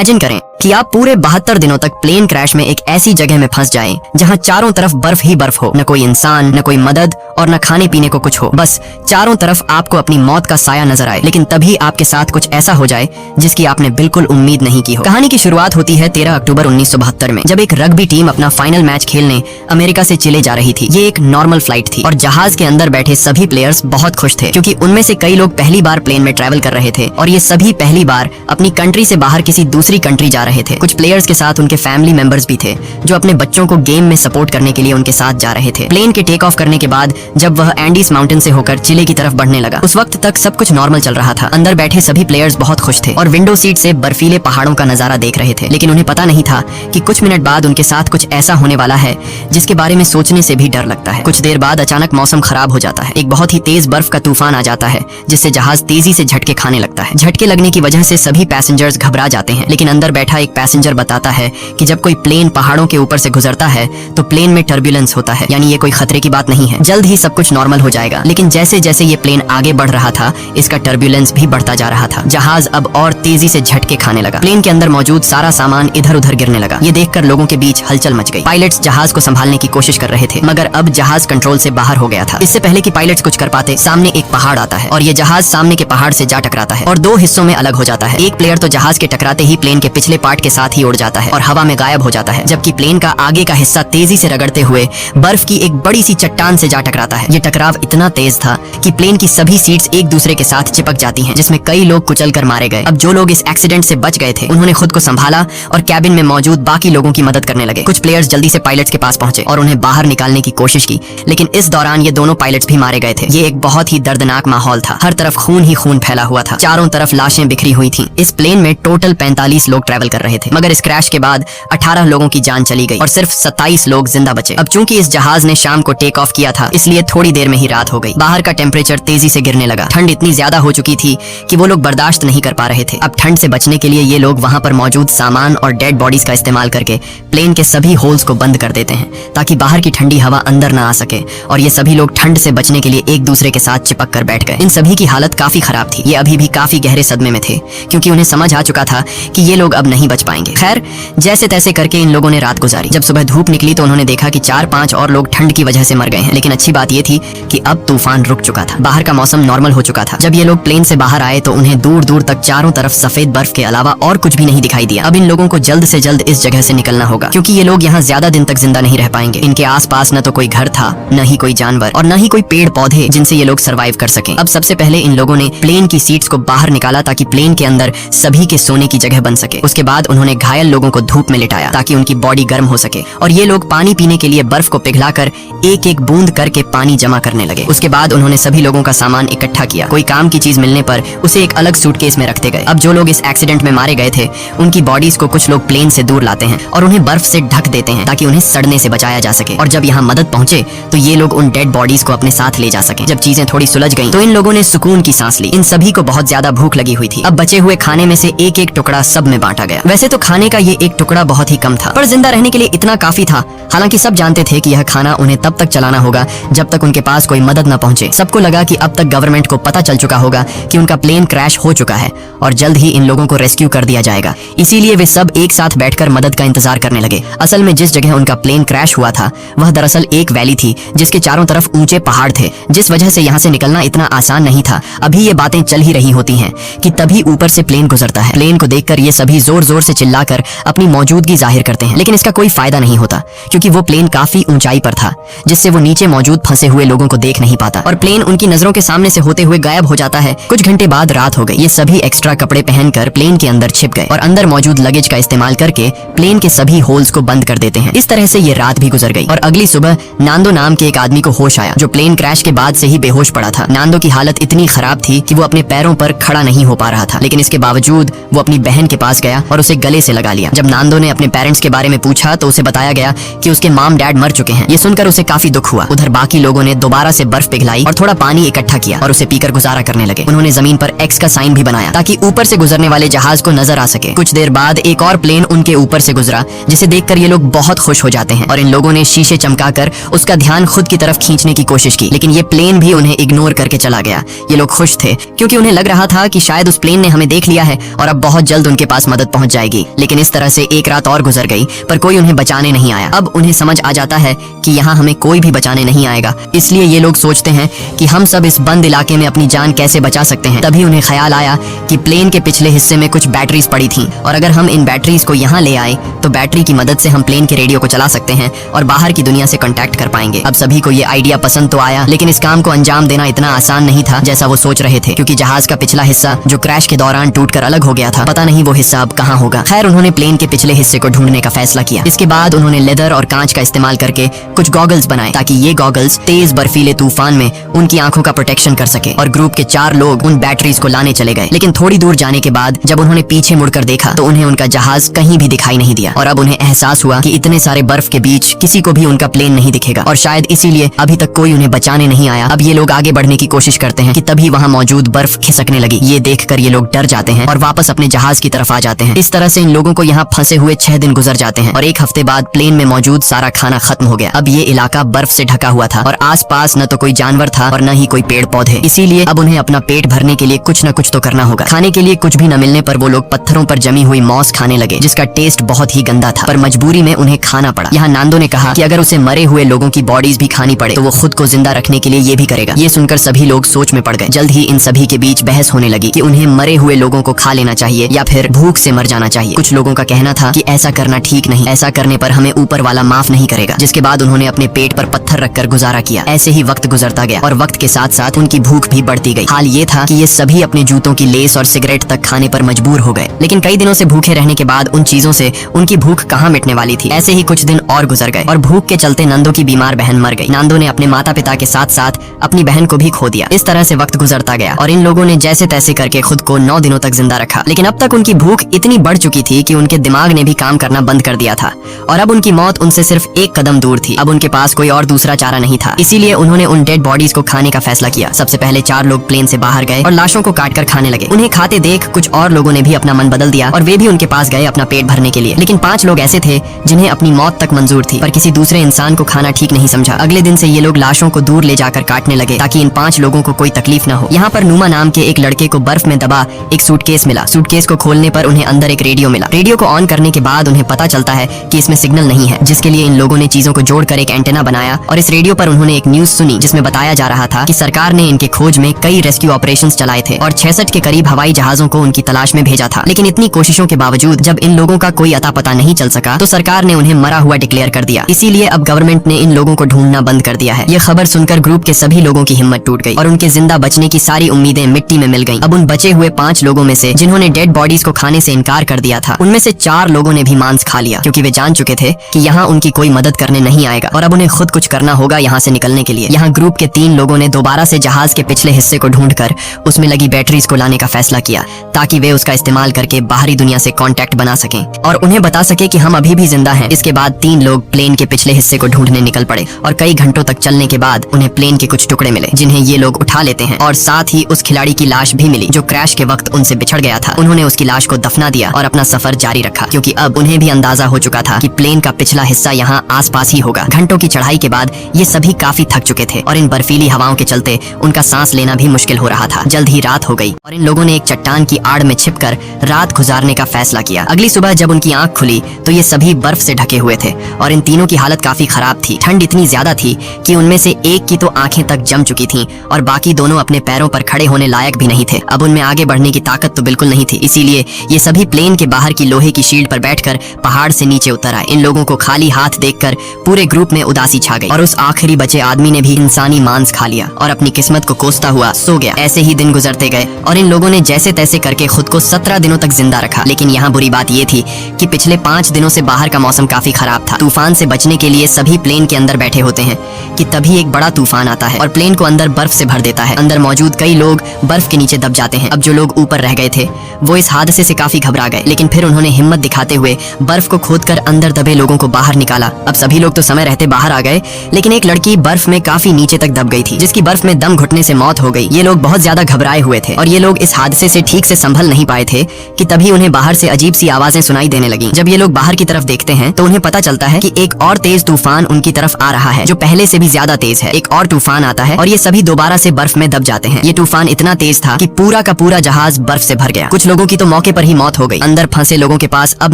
Imagine करें कि आप पूरे 72 दिनों तक प्लेन क्रैश में एक ऐसी जगह में फंस जाएं जहां चारों तरफ बर्फ ही बर्फ हो, न कोई इंसान, न कोई मदद और न खाने पीने को कुछ हो। बस चारों तरफ आपको अपनी मौत का साया नजर आए, लेकिन तभी आपके साथ कुछ ऐसा हो जाए जिसकी आपने बिल्कुल उम्मीद नहीं की हो। कहानी की शुरुआत होती है 13 अक्टूबर 1972 में, जब एक रग्बी टीम अपना फाइनल मैच खेलने अमेरिका से चिले जा रही थी। ये एक नॉर्मल फ्लाइट थी और जहाज के अंदर बैठे सभी प्लेयर्स बहुत खुश थे, क्योंकि उनमें से कई लोग पहली बार प्लेन में ट्रैवल कर रहे थे और ये सभी पहली बार अपनी कंट्री से बाहर किसी दूसरी कंट्री जा रहे थे। कुछ प्लेयर्स के साथ उनके फैमिली मेंबर्स भी थे जो अपने बच्चों को गेम में सपोर्ट करने के लिए उनके साथ जा रहे थे। प्लेन के टेक ऑफ करने के बाद जब वह एंडीज माउंटेन से होकर चिले की तरफ बढ़ने लगा, उस वक्त तक सब कुछ नॉर्मल चल रहा था। अंदर बैठे सभी प्लेयर्स बहुत खुश थे और विंडो सीट से बर्फीले पहाड़ों का नजारा देख रहे थे, लेकिन उन्हें पता नहीं था कि कुछ मिनट बाद उनके साथ कुछ ऐसा होने वाला है जिसके बारे में सोचने से भी डर लगता है। कुछ देर बाद अचानक मौसम खराब हो जाता है। एक बहुत ही तेज बर्फ का तूफान आ जाता है जिससे जहाज तेजी से झटके खाने लगता है। झटके लगने की वजह से सभी पैसेंजर्स घबरा जाते हैं, लेकिन अंदर बैठा एक पैसेंजर बताता है कि जब कोई प्लेन पहाड़ों के ऊपर से गुजरता है तो प्लेन में टर्बुलेंस होता है, यानी ये कोई खतरे की बात नहीं है, जल्द ही सब कुछ नॉर्मल हो जाएगा। लेकिन जैसे जैसे ये प्लेन आगे बढ़ रहा था, इसका टर्बुलेंस भी बढ़ता जा रहा था। जहाज अब और तेजी से झटके खाने लगा। प्लेन के अंदर मौजूद सारा सामान इधर उधर गिरने लगा। ये देखकर लोगों के बीच हलचल मच गई। पायलट्स जहाज को संभालने की कोशिश कर रहे थे, मगर अब जहाज कंट्रोल से बाहर हो गया था। इससे पहले कि पायलट्स कुछ कर पाते, सामने एक पहाड़ आता है और ये जहाज सामने के पहाड़ से जा टकराता है और दो हिस्सों में अलग हो जाता है। एक प्लेयर तो जहाज के टकराते ही प्लेन के पिछले पार्ट के साथ ही उड़ जाता है और हवा में गायब हो जाता है, जबकि प्लेन का आगे का हिस्सा तेजी से रगड़ते हुए बर्फ की एक बड़ी सी चट्टान से जा टकराता है। ये टकराव इतना तेज था कि प्लेन की सभी सीट्स एक दूसरे के साथ चिपक जाती हैं, जिसमें कई लोग कुचल कर मारे गए। अब जो लोग इस एक्सीडेंट से बच गए थे, उन्होंने खुद को संभाला और कैबिन में मौजूद बाकी लोगों की मदद करने लगे। कुछ प्लेयर्स जल्दी से पायलट्स के पास पहुंचे और उन्हें बाहर निकालने की कोशिश की, लेकिन इस दौरान ये दोनों पायलट्स भी मारे गए थे। ये एक बहुत ही दर्दनाक माहौल था। हर तरफ खून ही खून फैला हुआ था। चारों तरफ लाशें बिखरी हुई थी। इस प्लेन में टोटल 45 लोग ट्रैवल कर रहे थे, मगर इस क्रैश के बाद 18 लोगों की जान चली गई और सिर्फ 27 लोग जिंदा बचे। अब चूंकि इस जहाज ने शाम को टेक ऑफ किया था, इसलिए थोड़ी देर में ही रात हो गई। बाहर का टेम्परेचर तेजी से गिरने लगा। ठंड इतनी ज्यादा हो चुकी थी कि वो लोग बर्दाश्त नहीं कर पा रहे थे। अब ठंड से बचने के लिए ये लोग वहां पर मौजूद सामान और डेड बॉडीज का इस्तेमाल करके प्लेन के सभी होल्स को बंद कर देते हैं, ताकि बाहर की ठंडी हवा अंदर ना आ सके। और ये सभी लोग ठंड से बचने के लिए एक दूसरे के साथ चिपक कर बैठ गए। इन सभी की हालत काफी खराब थी। ये अभी भी काफी गहरे सदमे में थे, क्योंकि उन्हें समझ आ चुका था कि ये लोग अब नहीं बच पाएंगे। खैर, जैसे तैसे करके इन लोगों ने रात गुजारी। जब सुबह धूप निकली तो उन्होंने देखा कि 4-5 और लोग ठंड की वजह से मर गए हैं, लेकिन अच्छी बात ये थी कि अब तूफान रुक चुका था। बाहर का मौसम नॉर्मल हो चुका था। जब ये लोग प्लेन से बाहर आए तो उन्हें दूर दूर तक चारों तरफ सफेद बर्फ के अलावा और कुछ भी नहीं दिखाई दिया। अब इन लोगों को जल्द से जल्द इस जगह से निकलना होगा, क्योंकि ये लोग यहाँ ज्यादा दिन तक जिंदा नहीं रह पाएंगे। इनके आसपास न तो कोई घर था, न ही कोई जानवर और न ही कोई पेड़ पौधे जिनसे ये लोग सरवाइव कर सकें। अब सबसे पहले इन लोगों ने प्लेन की सीट्स को बाहर निकाला ताकि प्लेन के अंदर सभी के सोने की जगह बन सके। उसके बाद उन्होंने घायल लोगों को धूप में लिटाया ताकि उनकी बॉडी गर्म हो सके, और ये लोग पानी पीने के लिए बर्फ को पिघलाकर एक एक बूंद करके पानी जमा करने लगे। उसके बाद उन्होंने सभी लोगों का सामान इकट्ठा किया। कोई काम की चीज मिलने पर उसे एक अलग सूटकेस में रखते गए। अब जो लोग इस एक्सीडेंट में मारे गए थे, उनकी बॉडीज को कुछ लोग प्लेन से दूर लाते हैं और उन्हें बर्फ से ढक देते हैं ताकि उन्हें सड़ने से बचाया जा सके। और जब यहाँ मदद पहुंचे तो ये लोग उन डेड बॉडीज को अपने साथ ले जा सके। जब चीजें थोड़ी सुलझ गईं, तो इन लोगों ने सुकून की सांस ली। इन सभी को बहुत ज्यादा भूख लगी हुई थी। अब बचे हुए खाने में से एक एक टुकड़ा सब में बांटा गया। वैसे तो खाने का ये एक टुकड़ा बहुत ही कम था, पर जिंदा रहने के लिए इतना काफी था। हालांकि सब जानते थे कि यह खाना उन्हें तब तक चलाना होगा जब तक उनके पास कोई मदद न पहुंचे। सबको लगा कि अब तक गवर्नमेंट को पता चल चुका होगा कि उनका प्लेन क्रैश हो चुका है और जल्द ही इन लोगों को रेस्क्यू कर दिया जाएगा। इसीलिए वे सब एक साथ बैठकर मदद का इंतजार करने लगे। असल में जिस जगह उनका प्लेन क्रैश हुआ था, वह दरअसल एक वैली थी जिसके चारों तरफ ऊंचे पहाड़ थे, जिस वजह से यहाँ से निकलना इतना आसान नहीं था। अभी ये बातें चल ही रही होती हैं कि तभी ऊपर से प्लेन गुजरता है। प्लेन को देखकर ये सभी जोर जोर से चिल्लाकर अपनी मौजूदगी जाहिर करते हैं, लेकिन इसका कोई फायदा नहीं होता, क्योंकि वो प्लेन काफी ऊंचाई पर था, जिससे वो नीचे मौजूद फंसे हुए लोगों को देख नहीं पाता और प्लेन उनकी नजरों के सामने से होते हुए गायब हो जाता है। कुछ घंटे बाद रात हो गई। ये सभी एक्स्ट्रा कपड़े पहनकर प्लेन के अंदर छिप गए और अंदर मौजूद लगेज का इस्तेमाल करके प्लेन के सभी होल्स को बंद कर देते हैं। इस तरह से ये रात भी गुजर गई और अगली सुबह नांदो नाम के एक आदमी को होश आया, जो प्लेन क्रैश के बाद से ही बेहोश पड़ा था। नांदो की हालत इतनी खराब थी कि वो अपने पैरों पर खड़ा नहीं हो पा रहा था, लेकिन इसके बावजूद वो अपनी बहन के पास गया और उसे गले से लगा लिया। जब नांदो ने अपने पेरेंट्स के बारे में पूछा तो उसे बताया गया कि उसके मॉम डैड मर चुके हैं। ये सुनकर उसे काफी दुख हुआ। उधर बाकी लोगों ने दोबारा से बर्फ पिघलाई और थोड़ा पानी इकट्ठा किया और उसे पीकर गुजारा करने लगे। उन्होंने जमीन पर एक्स का साइन भी बनाया ताकि ऊपर से गुजरने वाले जहाज को नजर आ सके। कुछ देर बाद एक और प्लेन उनके ऊपर से गुजरा, जिसे देखकर ये लोग बहुत खुश हो जाते हैं और इन लोगों ने शीशे चमकाकर उसका ध्यान खुद की तरफ खींचने की कोशिश की, लेकिन ये प्लेन भी उन्हें इग्नोर करके चला गया। ये लोग खुश थे क्योंकि उन्हें लग रहा था कि शायद उस प्लेन ने हमें देख लिया है और अब बहुत जल्द उनके पास मदद पहुंच पहुंच जाएगी। लेकिन इस तरह से एक रात और गुजर गई पर कोई उन्हें बचाने नहीं आया। अब उन्हें समझ आ जाता है कि यहाँ हमें कोई भी बचाने नहीं आएगा, इसलिए ये लोग सोचते हैं कि हम सब इस बंद इलाके में अपनी जान कैसे बचा सकते हैं। तभी उन्हें ख्याल आया कि प्लेन के पिछले हिस्से में कुछ बैटरीज पड़ी थी और अगर हम इन बैटरीज को यहाँ ले आए तो बैटरी की मदद से हम प्लेन के रेडियो को चला सकते हैं और बाहर की दुनिया से कांटेक्ट कर पाएंगे। अब सभी को ये आइडिया पसंद तो आया, लेकिन इस काम को अंजाम देना इतना आसान नहीं था जैसा वो सोच रहे थे, क्योंकि जहाज का पिछला हिस्सा जो क्रैश के दौरान टूटकर अलग हो गया था, पता नहीं वो हिस्सा अब कहाँ होगा। खैर उन्होंने प्लेन के पिछले हिस्से को ढूंढने का फैसला किया। इसके बाद उन्होंने लेदर और कांच का इस्तेमाल करके कुछ गॉगल्स बनाए ताकि ये गॉगल्स तेज बर्फीले तूफान में उनकी आंखों का प्रोटेक्शन कर सके। और ग्रुप के 4 लोग उन बैटरीज को लाने चले गए। लेकिन थोड़ी दूर जाने के बाद जब उन्होंने पीछे मुड़कर देखा तो उन्हें उनका जहाज कहीं भी दिखाई नहीं दिया और अब उन्हें एहसास हुआ कि इतने सारे बर्फ के बीच किसी को भी उनका प्लेन नहीं दिखेगा और शायद इसीलिए अभी तक कोई उन्हें बचाने नहीं आया। अब ये लोग आगे बढ़ने की कोशिश करते हैं कि तभी वहाँ मौजूद बर्फ खिसकने लगी। ये देखकर ये लोग डर जाते हैं और वापस अपने जहाज की तरफ आ जाते हैं। इस तरह से इन लोगों को यहाँ फंसे हुए 6 दिन गुजर जाते हैं और 1 हफ्ते बाद प्लेन में मौजूद सारा खाना खत्म हो गया। अब ये इलाका बर्फ से ढका हुआ था और आसपास न तो कोई जानवर था और न ही कोई पेड़ पौधे, इसीलिए अब उन्हें अपना पेट भरने के लिए कुछ न कुछ तो करना होगा। खाने के लिए कुछ भी न मिलने पर वो लोग पत्थरों पर जमी हुई मॉस खाने लगे, जिसका टेस्ट बहुत ही गंदा था, पर मजबूरी में उन्हें खाना पड़ा। यहाँ नांदो ने कहा कि अगर उसे मरे हुए लोगों की बॉडीज भी खानी पड़े तो वो खुद को जिंदा रखने के लिए ये भी करेगा। ये सुनकर सभी लोग सोच में पड़ गए। जल्द ही इन सभी के बीच बहस होने लगी कि उन्हें मरे हुए लोगों को खा लेना चाहिए या फिर भूख से मर जाना चाहिए। कुछ लोगों का कहना था कि ऐसा करना ठीक नहीं, ऐसा करने पर हमें ऊपर वाला माफ नहीं करेगा। जिसके बाद उन्होंने अपने पेट पर पत्थर रखकर गुजारा किया। ऐसे ही वक्त गुजरता गया और वक्त के साथ साथ उनकी भूख भी बढ़ती गई। हाल ये था कि ये सभी अपने जूतों की लेस और सिगरेट तक खाने पर मजबूर हो गए। लेकिन कई दिनों से भूखे रहने के बाद उन चीजों से उनकी भूख कहाँ मिटने वाली थी। ऐसे ही कुछ दिन और गुजर गए और भूख के चलते नंदो की बीमार बहन मर गई। नांदो ने अपने माता पिता के साथ साथ अपनी बहन को भी खो दिया। इस तरह से वक्त गुजरता गया और इन लोगों ने जैसे तैसे करके खुद को 9 दिनों तक जिंदा रखा। लेकिन अब तक उनकी भूख इतनी बढ़ चुकी थी कि उनके दिमाग ने भी काम करना बंद कर दिया था और अब उनकी मौत उनसे सिर्फ 1 कदम दूर थी। अब उनके पास कोई और दूसरा चारा नहीं था, इसीलिए उन्होंने उन डेड बॉडीज को खाने का फैसला किया। सबसे पहले 4 लोग प्लेन से बाहर गए और लाशों को काट कर खाने लगे। उन्हें खाते देख कुछ और लोगों ने भी अपना मन बदल दिया और वे भी उनके पास गए अपना पेट भरने के लिए। लेकिन 5 लोग ऐसे थे जिन्हें अपनी मौत तक मंजूर थी, पर किसी दूसरे इंसान को खाना ठीक नहीं समझा। अगले दिन से ये लोग लाशों को दूर ले जाकर काटने लगे ताकि इन 5 लोगों को कोई तकलीफ न हो। यहाँ पर नुमा नाम के एक लड़के को बर्फ में दबा एक सूटकेस मिला। सूटकेस को खोलने पर उन्हें अंदर एक रेडियो मिला। रेडियो को ऑन करने के बाद उन्हें पता चलता है कि इसमें सिग्नल नहीं है, जिसके लिए इन लोगों ने चीजों को जोड़कर एक एंटेना बनाया और इस रेडियो पर उन्होंने एक न्यूज सुनी जिसमें बताया जा रहा था कि सरकार ने इनके खोज में कई रेस्क्यू ऑपरेशंस चलाए थे और 66 के करीब हवाई जहाजों को उनकी तलाश में भेजा था। लेकिन इतनी कोशिशों के बावजूद जब इन लोगों का कोई अता पता नहीं चल सका तो सरकार ने उन्हें मरा हुआ डिक्लेयर कर दिया। इसीलिए अब गवर्नमेंट ने इन लोगों को ढूंढना बंद कर दिया है। ये खबर सुनकर ग्रुप के सभी लोगों की हिम्मत टूट गई और उनके जिंदा बचने की सारी उम्मीदें मिट्टी में मिल गईं। अब उन बचे हुए 5 लोगों में से जिन्होंने डेड बॉडीज को खाने से इनकार कर दिया था, उनमें से 4 लोगों ने भी मांस खा लिया, क्योंकि वे जान चुके थे कि यहाँ उनकी कोई मदद करने नहीं आएगा और अब उन्हें खुद कुछ करना होगा यहाँ से निकलने के लिए। यहाँ ग्रुप के 3 लोगों ने दोबारा से जहाज के पिछले हिस्से को ढूंढकर उसमें लगी बैटरीज को लाने का फैसला किया ताकि वे उसका इस्तेमाल करके बाहरी दुनिया से कांटेक्ट बना सकें और उन्हें बता सके कि हम अभी भी जिंदा हैं। इसके बाद 3 लोग प्लेन के पिछले हिस्से को ढूंढने निकल पड़े और कई घंटों तक चलने के बाद उन्हें प्लेन के कुछ टुकड़े मिले जिन्हें ये लोग उठा लेते हैं और साथ ही उस खिलाड़ी की लाश भी मिली जो क्रैश के वक्त उनसे बिछड़ गया था। उन्होंने उसकी लाश को दफना दिया और अपना सफर जारी रखा, क्योंकि अब उन्हें भी अंदाजा हो चुका था कि प्लेन का पिछला हिस्सा यहाँ आसपास ही होगा। घंटों की चढ़ाई के बाद ये सभी काफी थक चुके थे और इन बर्फीली हवाओं के चलते उनका सांस लेना भी मुश्किल हो रहा था। जल्द ही रात हो गई और इन लोगों ने एक चट्टान की आड़ में छिपकर रात गुजारने का फैसला किया। अगली सुबह जब उनकी आंख खुली तो ये सभी बर्फ से ढके हुए थे और इन तीनों की हालत काफी खराब थी। ठंड इतनी ज्यादा थी कि उनमें से एक की तो आंखें तक जम चुकी थीं और बाकी दोनों अपने पैरों पर खड़े होने लायक भी नहीं थे। अब उनमें आगे बढ़ने की ताकत तो बिल्कुल नहीं थी, इसीलिए ये सभी प्लेन के बाहर की लोहे की शील्ड पर बैठकर पहाड़ से नीचे उतर आए। इन लोगों को खाली हाथ देखकर पूरे ग्रुप में उदासी छा गई और उस आखिरी बचे आदमी ने भी इंसानी मांस खा लिया और अपनी किस्मत को कोसता हुआ सो गया। ऐसे ही दिन गुजरते गए और इन लोगों ने जैसे तैसे करके खुद को 17 दिनों तक जिंदा रखा। लेकिन यहाँ बुरी बात ये थी कि पिछले 5 दिनों से बाहर का मौसम काफी खराब था। तूफान से बचने के लिए सभी प्लेन के अंदर बैठे होते हैं कि तभी एक बड़ा तूफान आता है और प्लेन को अंदर बर्फ से भर देता है। अंदर मौजूद कई लोग बर्फ के नीचे दब जाते हैं। अब जो लोग ऊपर रह गए थे वो इस हादसे से काफी घबरा गए, लेकिन फिर उन्होंने हिम्मत दिखाते हुए बर्फ को खोदकर अंदर दबे लोगों को बाहर निकाला। अब सभी लोग तो समय रहते बाहर आ गए, लेकिन एक लड़की बर्फ में काफी नीचे तक दब गई थी, जिसकी बर्फ में दम घुटने से मौत हो गई। ये लोग बहुत ज्यादा घबराए हुए थे और ये लोग इस हादसे से ठीक से संभल नहीं पाए थे कि तभी उन्हें बाहर से अजीब सी आवाजें सुनाई देने लगी। जब ये लोग बाहर की तरफ देखते हैं तो उन्हें पता चलता है कि एक और तेज तूफान उनकी तरफ आ रहा है जो पहले से भी ज्यादा तेज है। एक और तूफान आता है और ये सभी दोबारा से बर्फ में दब जाते हैं। ये तूफान इतना तेज था कि पूरा का पूरा जहाज बर्फ से भर गया। कुछ लोगों की तो मौके पर ही मौत हो गई। गई। अंदर फंसे लोगों के पास अब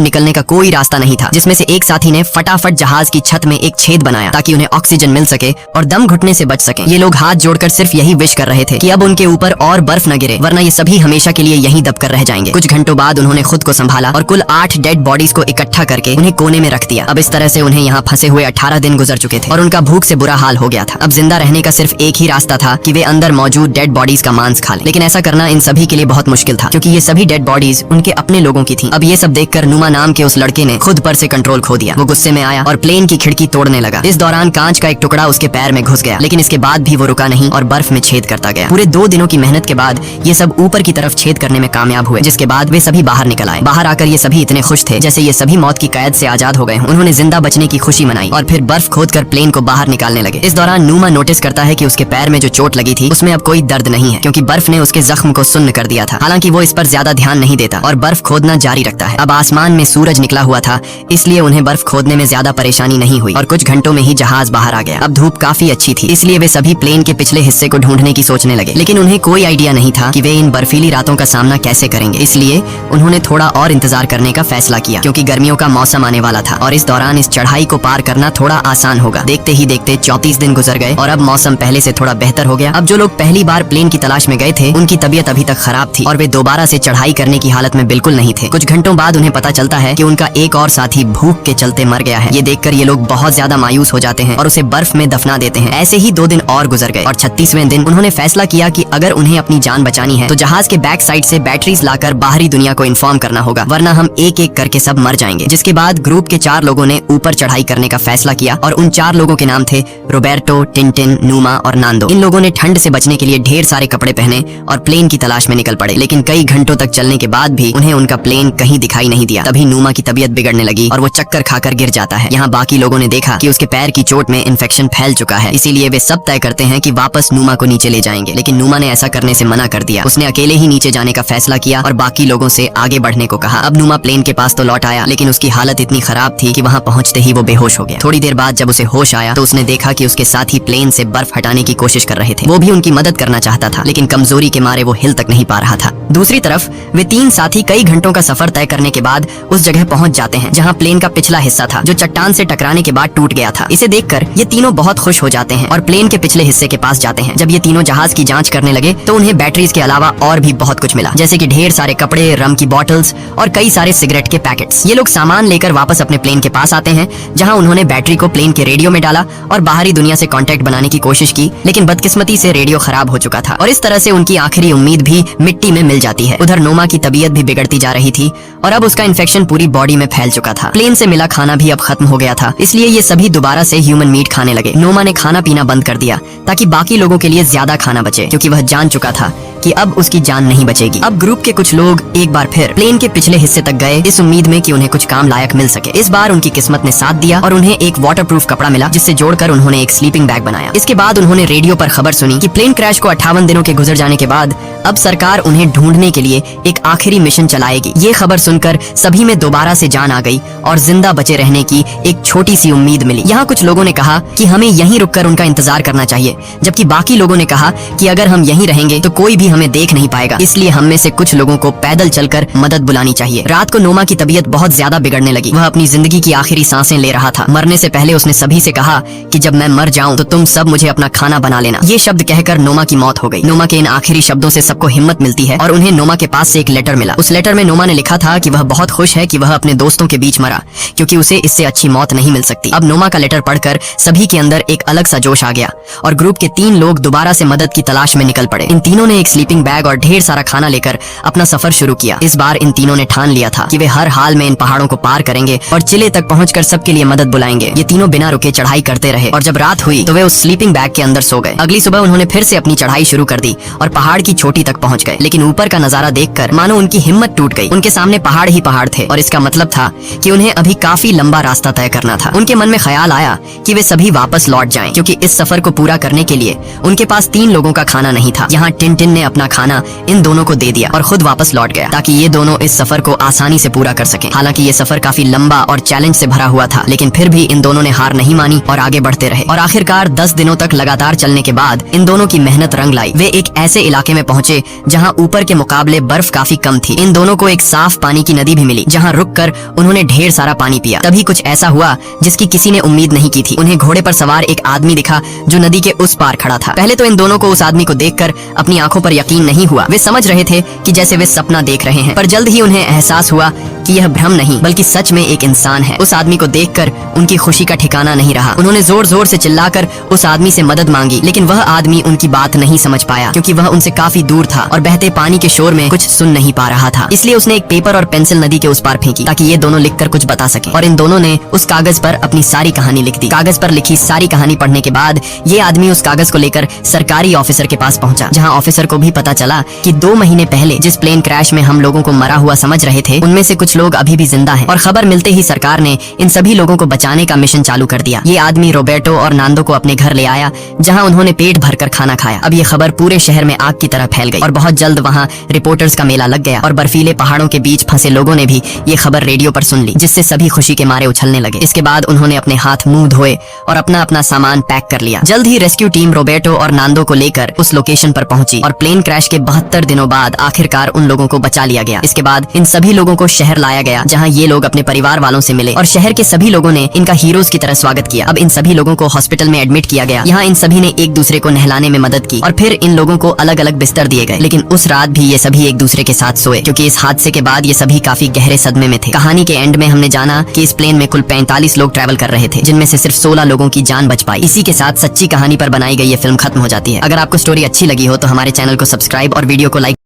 निकलने का कोई रास्ता नहीं था, जिसमें से एक साथी ने फटाफट जहाज की छत में एक छेद बनाया ताकि उन्हें ऑक्सीजन मिल सके और दम घुटने से बच सके। ये लोग हाथ जोड़कर सिर्फ यही विश कर रहे थे कि अब उनके ऊपर और बर्फ न गिरे, वरना ये सभी हमेशा के लिए यहीं दबकर रह जाएंगे। कुछ घंटों बाद उन्होंने खुद को संभाला और कुल 8 डेड बॉडीज को इकट्ठा करके उन्हें कोने में रख दिया। अब इस तरह से उन्हें यहाँ फंसे हुए 18 दिन गुजर चुके थे और उनका भूख से बुरा हाल हो गया था। अब जिंदा रहने का सिर्फ एक ही रास्ता था कि वे अंदर मौजूद डेड बॉडीज का मांस खा लें, लेकिन ऐसा करना इन सभी के लिए बहुत मुश्किल था क्योंकि ये सभी डेड बॉडीज उनके अपने लोगों की थी। अब ये सब देखकर नुमा नाम के उस लड़के ने खुद पर से कंट्रोल खो दिया। वो गुस्से में आया और प्लेन की खिड़की तोड़ने लगा। इस दौरान कांच का एक टुकड़ा उसके पैर में घुस गया, लेकिन इसके बाद भी वो रुका नहीं और बर्फ में छेद करता गया। पूरे 2 दिनों की मेहनत के बाद ये सब ऊपर की तरफ छेद करने में कामयाब हुए, जिसके बाद वे सभी बाहर निकल आए। बाहर आकर ये सभी इतने खुश थे जैसे ये सभी मौत की कैद से आजाद हो गए हों। उन्होंने जिंदा बचने की खुशी मनाई और फिर बर्फ खोदकर प्लेन को बाहर निकालने लगे। इस दौरान नुमा नोटिस करता है कि उसके पैर में जो चोट लगी थी उसमें अब कोई दर्द नहीं है क्योंकि बर्फ ने उसके जख्म को सुन्न कर दिया था। हालांकि वो इस पर ज्यादा ध्यान नहीं देता और बर्फ खोदना जारी रखता है। अब आसमान में सूरज निकला हुआ था, इसलिए उन्हें बर्फ खोदने में ज्यादा परेशानी नहीं हुई और कुछ घंटों में ही जहाज बाहर आ गया। अब धूप काफी अच्छी थी, इसलिए वे सभी प्लेन के पिछले हिस्से को ढूंढने की सोचने लगे, लेकिन उन्हें कोई आइडिया नहीं था कि वे इन बर्फीली रातों का सामना कैसे करेंगे। इसलिए उन्होंने थोड़ा और इंतजार करने का फैसला किया क्योंकि गर्मियों का मौसम आने वाला था और इस दौरान इस चढ़ाई को पार करना थोड़ा आसान होगा। देखते ही देखते 34 दिन गुजर गए और अब मौसम पहले से थोड़ा बेहतर हो गया। अब जो लोग पहली बार प्लेन की तलाश में गए थे उनकी तबीयत अभी तक खराब थी और वे दोबारा से चढ़ाई करने की हालत में बिल्कुल नहीं थे। कुछ घंटों बाद उन्हें पता चलता है कि उनका एक और साथी भूख के चलते मर गया है। ये देखकर ये लोग बहुत ज्यादा मायूस हो जाते हैं और उसे बर्फ में दफना देते हैं। ऐसे ही 2 दिन और गुजर गए और 36वें दिन उन्होंने फैसला किया कि अगर उन्हें अपनी जान बचानी है तो जहाज के बैक साइड से बैटरीज लाकर बाहरी दुनिया को इन्फॉर्म करना होगा, वरना हम एक एक करके सब मर जाएंगे। जिसके बाद ग्रुप के 4 लोगों ने ऊपर चढ़ाई करने का फैसला किया और उन 4 लोगों के नाम थे रोबर्टो, टिंटिन, नुमा और नांदो। इन लोगों ने ठंड से बचने के लिए ढेर सारे कपड़े पहने और प्लेन की तलाश में निकल पड़े, लेकिन कई घंटों तक चलने के बाद भी उन्हें उनका प्लेन कहीं दिखाई नहीं दिया। तभी नुमा की तबीयत बिगड़ने लगी और वो चक्कर खाकर गिर जाता है। यहाँ बाकी लोगों ने देखा कि उसके पैर की चोट में इन्फेक्शन फैल चुका है, इसीलिए वे सब तय करते हैं कि वापस नुमा को नीचे ले जाएंगे, लेकिन नुमा ने ऐसा करने से मना कर दिया। उसने अकेले ही नीचे जाने का फैसला किया और बाकी लोगों से आगे बढ़ने को कहा। अब नुमा प्लेन के पास तो लौट आया, लेकिन उसकी हालत इतनी खराब थी कि वहाँ पहुँचते ही वो बेहोश हो गया। थोड़ी देर बाद जब उसे होश आया तो उसने देखा कि उसके साथी प्लेन से बर्फ हटाने की कोशिश कर रहे थे। वो भी उनकी मदद करना चाहता था, लेकिन कमजोरी के मारे वो हिल तक नहीं पा रहा था। दूसरी तरफ वे 3 साथी कई घंटों का सफर तय करने के बाद उस जगह पहुंच जाते हैं जहां प्लेन का पिछला हिस्सा था, जो चट्टान से टकराने के बाद टूट गया था। इसे देखकर ये तीनों बहुत खुश हो जाते हैं और प्लेन के पिछले हिस्से के पास जाते हैं। जब ये तीनों जहाज की जांच करने लगे तो उन्हें बैटरीज के अलावा और भी बहुत कुछ मिला, जैसे कि ढेर सारे कपड़े, रम की बॉटल्स और कई सारे सिगरेट के पैकेट्स। ये लोग सामान लेकर वापस अपने प्लेन के पास आते हैं, जहाँ उन्होंने बैटरी को प्लेन के रेडियो में डाला और बाहरी दुनिया से कांटेक्ट बनाने की कोशिश की, लेकिन बदकिस्मती से रेडियो खराब हो चुका था और इस तरह से उनकी आखिरी उम्मीद भी मिट्टी में मिल जाती है। उधर नोमा की तबीयत भी बिगड़ती जा रही थी और अब उसका इन्फेक्शन पूरी बॉडी में फैल चुका था। प्लेन से मिला खाना भी अब खत्म हो गया था, इसलिए ये सभी दोबारा से ह्यूमन मीट खाने लगे। नोमा ने खाना पीना बंद कर दिया ताकि बाकी लोगों के लिए ज्यादा खाना बचे, क्योंकि वह जान चुका था कि अब उसकी जान नहीं बचेगी। अब ग्रुप के कुछ लोग एक बार फिर प्लेन के पिछले हिस्से तक गए, इस उम्मीद में कि उन्हें कुछ काम लायक मिल सके। इस बार उनकी किस्मत ने साथ दिया और उन्हें एक वाटरप्रूफ कपड़ा मिला, जिससे जोड़कर उन्होंने एक स्लीपिंग बैग बनाया। इसके बाद उन्होंने रेडियो पर खबर सुनी कि प्लेन क्रैश को 58 दिनों के गुजर जाने के बाद अब सरकार उन्हें ढूंढने के लिए एक आखिरी मिशन चलाएगी। ये खबर सुनकर सभी में दोबारा से जान आ गई और जिंदा बचे रहने की एक छोटी सी उम्मीद मिली। यहाँ कुछ लोगों ने कहा कि हमें यहीं रुककर उनका इंतजार करना चाहिए, जबकि बाकी लोगों ने कहा कि अगर हम यहीं रहेंगे तो कोई भी हमें देख नहीं पाएगा, इसलिए हम में से कुछ लोगों को पैदल चलकर मदद बुलानी चाहिए। रात को नोमा की तबीयत बहुत ज्यादा बिगड़ने लगी। वह अपनी जिंदगी की आखिरी सांसें ले रहा था। मरने से पहले उसने सभी से कहा कि जब मैं मर जाऊं तो तुम सब मुझे अपना खाना बना लेना। ये शब्द कहकर नोमा की मौत हो गई। नोमा के इन आखिरी शब्दों से सबको हिम्मत मिलती है और उन्हें नोमा के पास से एक लेटर मिला। उस लेटर में नोमा ने लिखा था कि वह बहुत खुश है कि वह अपने दोस्तों के बीच मरा, क्योंकि उसे इससे अच्छी मौत नहीं मिल सकती। अब नोमा का लेटर पढ़कर सभी के अंदर एक अलग सा जोश आ गया और ग्रुप के 3 लोग दोबारा से मदद की तलाश में निकल पड़े। इन तीनों ने एक स्लीपिंग बैग और ढेर सारा खाना लेकर अपना सफर शुरू किया। इस बार इन तीनों ने ठान लिया था कि वे हर हाल में इन पहाड़ों को पार करेंगे और चिले तक पहुंचकर सबके लिए मदद बुलाएंगे। ये तीनों बिना रुके चढ़ाई करते रहे और जब रात हुई तो वे उस स्लीपिंग बैग के अंदर सो गए। अगली सुबह उन्होंने फिर से अपनी चढ़ाई शुरू कर दी और पहाड़ की चोटी तक पहुंच गए, लेकिन ऊपर का नजारा देखकर मानो उनकी हिम्मत टूट गई। उनके सामने पहाड़ ही पहाड़ थे और इसका मतलब था कि उन्हें अभी काफी लंबा रास्ता तय करना था। उनके मन में ख्याल आया कि वे सभी वापस लौट जाएं, क्योंकि इस सफर को पूरा करने के लिए उनके पास 3 लोगों का खाना नहीं था। यहाँ टिंटिन ने अपना खाना इन दोनों को दे दिया और खुद वापस लौट गया ताकि ये दोनों इस सफर को आसानी से पूरा कर सकें। हालांकि ये सफर काफी लंबा और चैलेंज से भरा हुआ था, लेकिन फिर भी इन दोनों ने हार नहीं मानी और आगे बढ़ते रहे। और आखिरकार 10 दिनों तक लगातार चलने के बाद इन दोनों की मेहनत रंग लाई। वे एक ऐसे इलाके में पहुंचे जहां ऊपर के मुकाबले बर्फ काफी कम थी। इन दोनों को एक साफ पानी की नदी भी मिली जहां रुककर उन्होंने ढेर सारा पानी पिया। तभी कुछ ऐसा हुआ जिसकी किसी ने उम्मीद नहीं की थी। उन्हें घोड़े पर सवार एक आदमी दिखा जो नदी के उस पार खड़ा था। पहले तो इन दोनों को उस आदमी को देखकर अपनी आंखों पर यकीन नहीं हुआ। वे समझ रहे थे कि जैसे वे सपना देख रहे हैं, पर जल्द ही उन्हें एहसास हुआ कि यह भ्रम नहीं बल्कि सच में एक इंसान है। उस आदमी को देखकर उनकी खुशी का ठिकाना नहीं रहा। उन्होंने जोर जोर से चिल्लाकर उस आदमी से मदद मांगी, लेकिन वह आदमी उनकी बात नहीं समझ पाया क्योंकि वह उनसे काफी दूर था और बहते पानी के शोर में कुछ सुन नहीं पा रहा था। इसलिए उसने एक पेपर और पेंसिल नदी के उस पार फेंकी ताकि ये दोनों लिखकर कुछ बता सके। और इन दोनों ने उस कागज पर अपनी सारी कहानी लिख दी। कागज पर लिखी सारी कहानी पढ़ने के बाद ये आदमी उस कागज को लेकर सरकारी ऑफिसर के पास पहुंचा, जहां ऑफिसर को भी पता चला कि 2 महीने पहले जिस प्लेन क्रैश में हम लोगों को मरा हुआ समझ रहे थे, उनमें से कुछ लोग अभी भी जिंदा हैं। और खबर मिलते ही सरकार ने इन सभी लोगों को बचाने का मिशन चालू कर दिया। ये आदमी रोबर्टो और नांदो को अपने घर ले आया, जहां उन्होंने पेट भरकर खाना खाया। अब ये खबर पूरे शहर में आग की तरह फैल गई और बहुत जल्द वहां रिपोर्टर्स का मेला लग गया और बर्फीले पहाड़ों के बीच फंसे लोगों ने भी ये खबर रेडियो पर सुन ली, जिससे सभी खुशी के मारे उछलने लगे। इसके बाद उन्होंने अपने हाथ मुंह धोए और अपना अपना सामान पैक कर लिया। जल्द ही रेस्क्यू टीम रोबर्टो और नांदो को लेकर उस लोकेशन पर पहुंची और प्लेन क्रैश के 72 दिनों बाद आखिरकार उन लोगों को बचा लिया गया। इसके बाद इन सभी लोगों को शहर लाया गया, जहां ये लोग अपने परिवार वालों से मिले और शहर के सभी लोगों ने इनका हीरोज की तरह स्वागत किया। अब इन सभी लोगों को हॉस्पिटल में एडमिट किया गया। यहाँ इन सभी ने एक दूसरे को नहलाने में मदद की और फिर इन लोगों को अलग अलग बिस्तर दिए गए। लेकिन उस रात भी ये सभी एक दूसरे के साथ सोए, क्योंकि इस हादसे के बाद ये सभी काफी गहरे सदमे में थे। कहानी के एंड में हमने जाना कि इस प्लेन में कुल 45 लोग ट्रैवल कर रहे थे, जिनमें से सिर्फ 16 लोगों की जान बच पाई। इसी के साथ सच्ची कहानी पर बनाई गई ये फिल्म खत्म हो जाती है। अगर आपको स्टोरी अच्छी लगी हो तो हमारे चैनल को सब्सक्राइब और वीडियो को लाइक